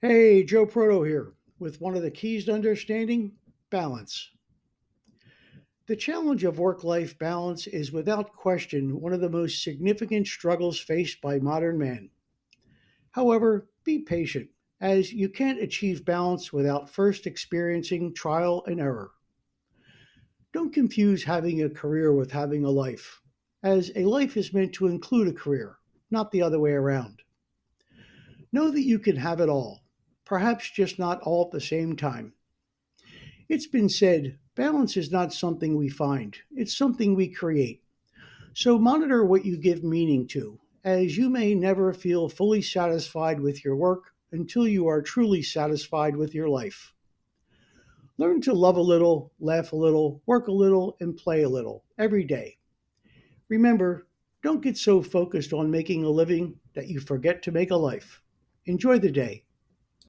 Hey, Joe Proto here with one of the keys to understanding balance. The challenge of work life balance is without question one of the most significant struggles faced by modern man. However, be patient, as you can't achieve balance without first experiencing trial and error. Don't confuse having a career with having a life, as a life is meant to include a career, not the other way around. Know that you can have it all, perhaps just not all at the same time. It's been said balance is not something we find, it's something we create. So monitor what you give meaning to, as you may never feel fully satisfied with your work until you are truly satisfied with your life. Learn to love a little, laugh a little, work a little, and play a little every day. Remember, don't get so focused on making a living that you forget to make a life. Enjoy the day.